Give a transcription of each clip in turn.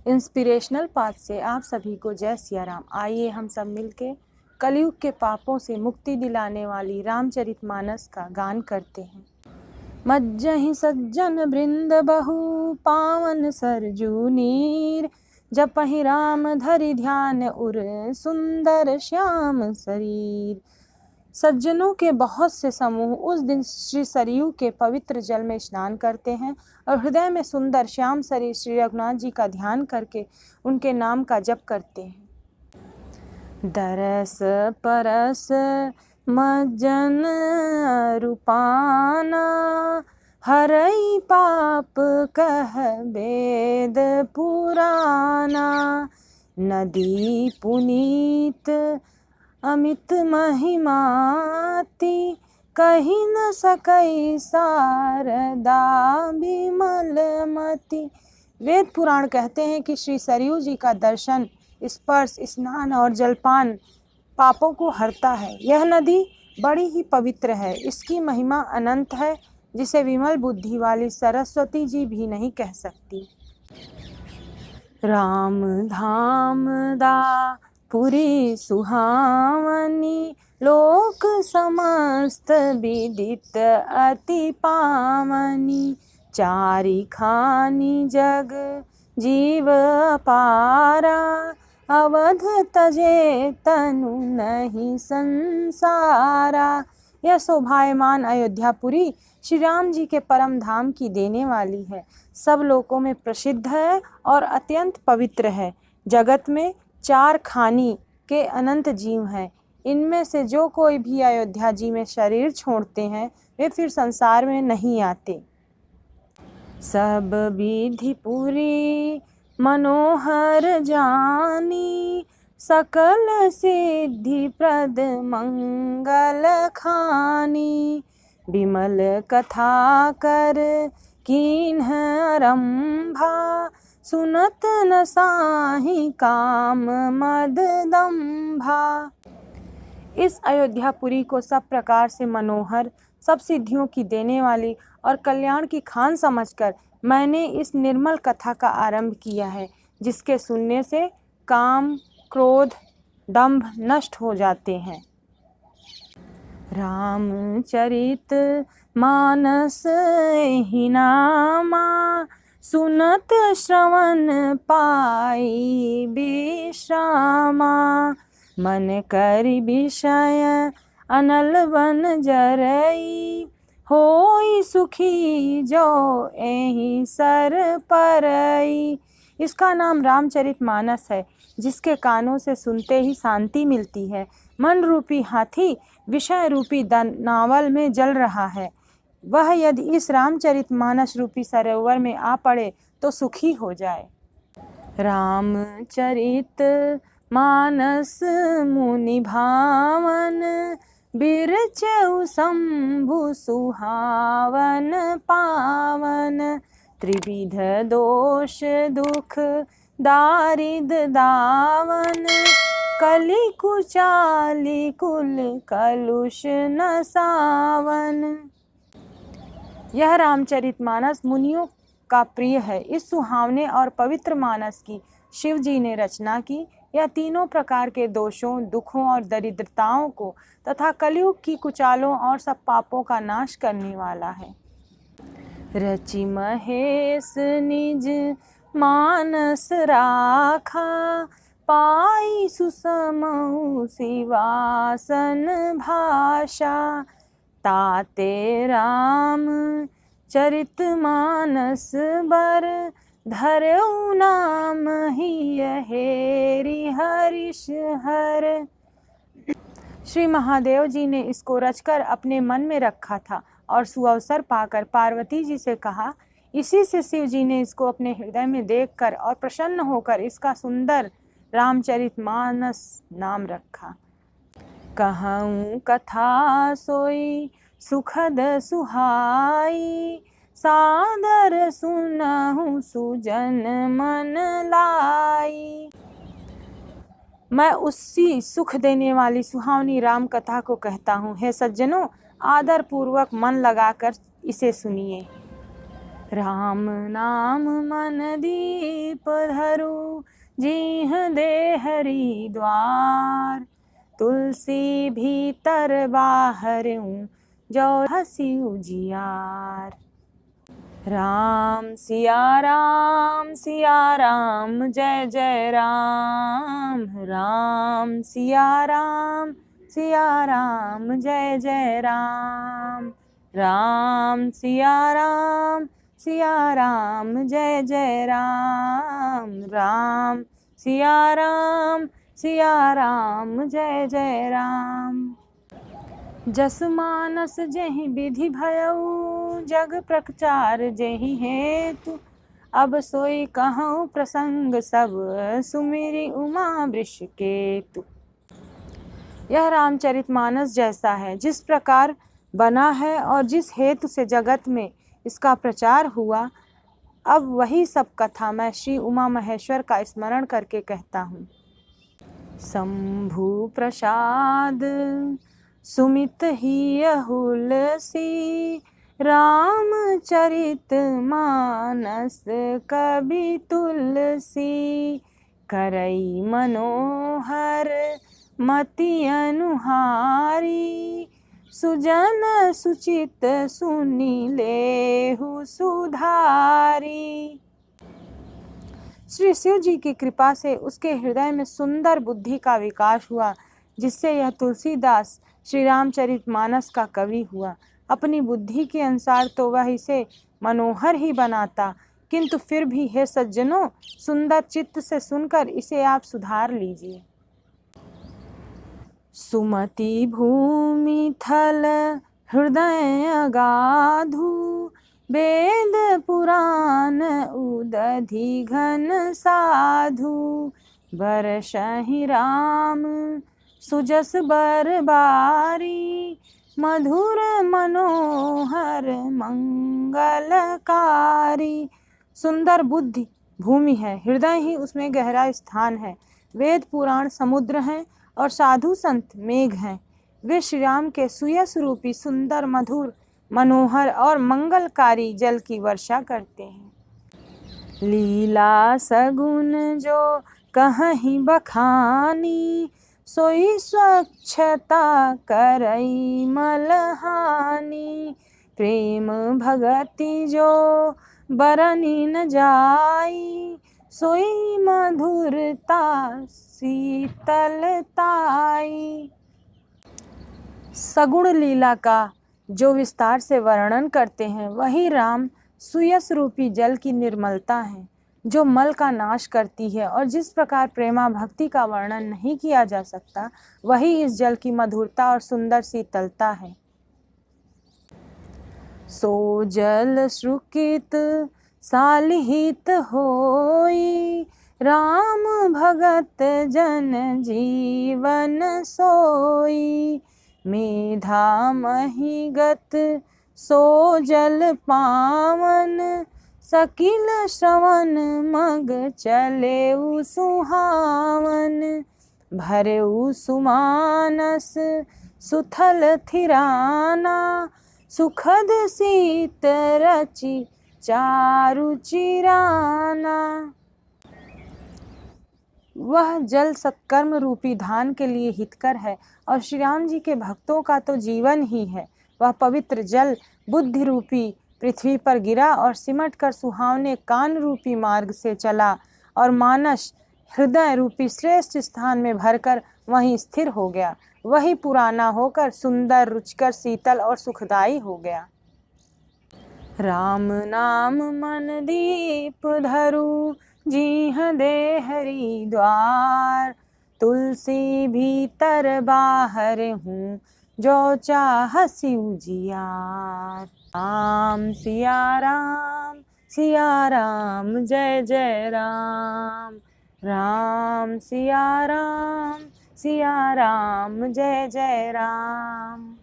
Inspirational path से आप सभी को जय सिया राम। आइए हम सब मिलके कलयुग के पापों से मुक्ति दिलाने वाली रामचरितमानस का गान करते हैं। मज्जहि सज्जन वृंद बहु पावन सरजू नीर, जपहि राम धरि ध्यान उर सुंदर श्याम शरीर। सज्जनों के बहुत से समूह उस दिन श्री सरयू के पवित्र जल में स्नान करते हैं और हृदय में सुंदर श्याम शरीर श्री रघुनाथ जी का ध्यान करके उनके नाम का जप करते हैं। दरस परस मज्जन रूपाना, हरई पाप कह वेद पुराना। नदी पुनीत अमित महिमाति, कही न सकई शारदा विमलमति। वेद पुराण कहते हैं कि श्री सरयू जी का दर्शन, स्पर्श, स्नान और जलपान पापों को हरता है। यह नदी बड़ी ही पवित्र है, इसकी महिमा अनंत है जिसे विमल बुद्धि वाली सरस्वती जी भी नहीं कह सकती। राम धाम दा पुरी सुहावनी, लोक समस्त विदित अति पावनी। चारि खानी जग जीव अपारा, अवध तजे तनु नहीं संसारा। यह शोभायमान अयोध्यापुरी श्री राम जी के परम धाम की देने वाली है, सब लोकों में प्रसिद्ध है और अत्यंत पवित्र है। जगत में चार खानी के अनंत जीव हैं, इनमें से जो कोई भी अयोध्या जी में शरीर छोड़ते हैं वे फिर संसार में नहीं आते। सब विधि पूरी मनोहर जानी, सकल सिद्धि प्रद मंगल खानी। विमल कथा कर कीन्ह आरंभा, सुनत न साहि काम मद दंभा। इस अयोध्यापुरी को सब प्रकार से मनोहर, सब सिद्धियों की देने वाली और कल्याण की खान समझकर मैंने इस निर्मल कथा का आरंभ किया है, जिसके सुनने से काम, क्रोध, दंभ नष्ट हो जाते हैं। रामचरित मानस ही नामा, सुनत श्रवण पाई विश्रामा। मन करि विषय अनल वन जरई, होई सुखी जो एहि सर परई। इसका नाम रामचरितमानस है, जिसके कानों से सुनते ही शांति मिलती है। मन रूपी हाथी विषय रूपी नावल में जल रहा है, वह यदि इस रामचरितमानस रूपी सरोवर में आ पड़े तो सुखी हो जाए। रामचरित मानस मुनि भावन, बिरचउ शंभु सुहावन पावन। त्रिविध दोष दुख दारिद दावन, कलि कुचाली कुल कलुष न सावन। यह रामचरितमानस मुनियों का प्रिय है। इस सुहावने और पवित्र मानस की शिव जी ने रचना की। यह तीनों प्रकार के दोषों, दुखों और दरिद्रताओं को तथा कलयुग की कुचालों और सब पापों का नाश करने वाला है। रचि महेश निज मानस राखा, पाई सुसमहु शिवासन भाषा। ताते राम चरित मानस बर, धरऊ नाम ही हेरि हरिश हर। श्री महादेव जी ने इसको रचकर अपने मन में रखा था और सुअवसर पाकर पार्वती जी से कहा। इसी से शिव जी ने इसको अपने हृदय में देखकर और प्रसन्न होकर इसका सुंदर रामचरितमानस नाम रखा। कहूँ कथा सोई सुखद सुहाई, सादर सुनहु सुजन मन लाई। मैं उसी सुख देने वाली सुहावनी राम कथा को कहता हूँ। हे सज्जनों, आदर पूर्वक मन लगाकर इसे सुनिए। राम नाम मन दीप धरु जीह दे हरिद्वार। तुलसी भीतर बाहर जो हसी उजियार। राम सिया राम जय जय राम। राम सिया राम जय जय राम। राम सिया राम जय जय राम। राम सिया राम जय जय राम। जस मानस जेहि विधि भयउ जग प्रचार जेहि हेतु। अब सोई कहूँ प्रसंग सब सुमिरि उमा वृषकेतु। यह रामचरितमानस जैसा है जिस प्रकार बना है और जिस हेतु से जगत में इसका प्रचार हुआ, अब वही सब कथा मैं श्री उमा महेश्वर का स्मरण करके कहता हूँ। शंभु प्रसाद सुमित ही हुलसी रामचरित मानस कवि तुलसी। करई मनोहर मति अनुहारी सुजन सुचित सुनि लेहु सुधारी। श्री शिव जी की कृपा से उसके हृदय में सुंदर बुद्धि का विकास हुआ, जिससे यह तुलसीदास श्री रामचरितमानस का कवि हुआ। अपनी बुद्धि के अनुसार तो वह इसे मनोहर ही बनाता, किंतु फिर भी हे सज्जनों, सुंदर चित्त से सुनकर इसे आप सुधार लीजिए। सुमति भूमि थल हृदय अगाधु वेद पुराण उदधि घन साधु। बरसहि राम सुजस बरबारी मधुर मनोहर मंगलकारी। सुंदर बुद्धि भूमि है, हृदय ही उसमें गहरा स्थान है। वेद पुराण समुद्र हैं और साधु संत मेघ हैं। वे श्री राम के सुयस रूपी सुंदर मधुर मनोहर और मंगलकारी जल की वर्षा करते हैं। लीला सगुन जो कहीं बखानी सोई स्वच्छता करई मलहानी। प्रेम भगति जो बरनी न जाई सोई मधुरता शीतलताई। सगुण लीला का जो विस्तार से वर्णन करते हैं वही राम सुयस रूपी जल की निर्मलता है, जो मल का नाश करती है। और जिस प्रकार प्रेमा भक्ति का वर्णन नहीं किया जा सकता, वही इस जल की मधुरता और सुंदर शीतलता है। सो जल श्रुकित सालिहित होई राम भगत जन जीवन सोई। मेधा महिगत सो जल पावन सकिल श्रवण मग चले सुहावन। भरे सुमानस सुथल थिराना सुखद सीत रचि चारु चिराना। वह जल सत्कर्म रूपी धान के लिए हितकर है और श्री राम जी के भक्तों का तो जीवन ही है। वह पवित्र जल बुद्धि रूपी पृथ्वी पर गिरा और सिमट कर सुहावने कान रूपी मार्ग से चला और मानस हृदय रूपी श्रेष्ठ स्थान में भरकर वहीं स्थिर हो गया। वही पुराना होकर सुंदर, रुचिकर, शीतल और सुखदायी हो गया। राम नाम मन दीप धरु जीह दे हरिद्वार। तुलसी भीतर बाहर हूँ जो चाहसी उजियार। राम सिया राम जय जय राम। राम सिया राम जय जय राम।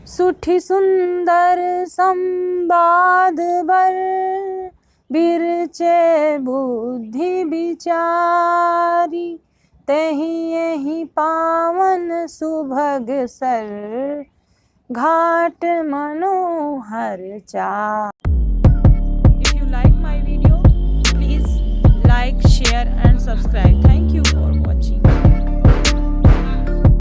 सुठी सुंदर संवाद बर बिरचे बुद्धि विचारी। तही यही पावन सुभग सर घाट मनोहर चा। subscribe. Thank you.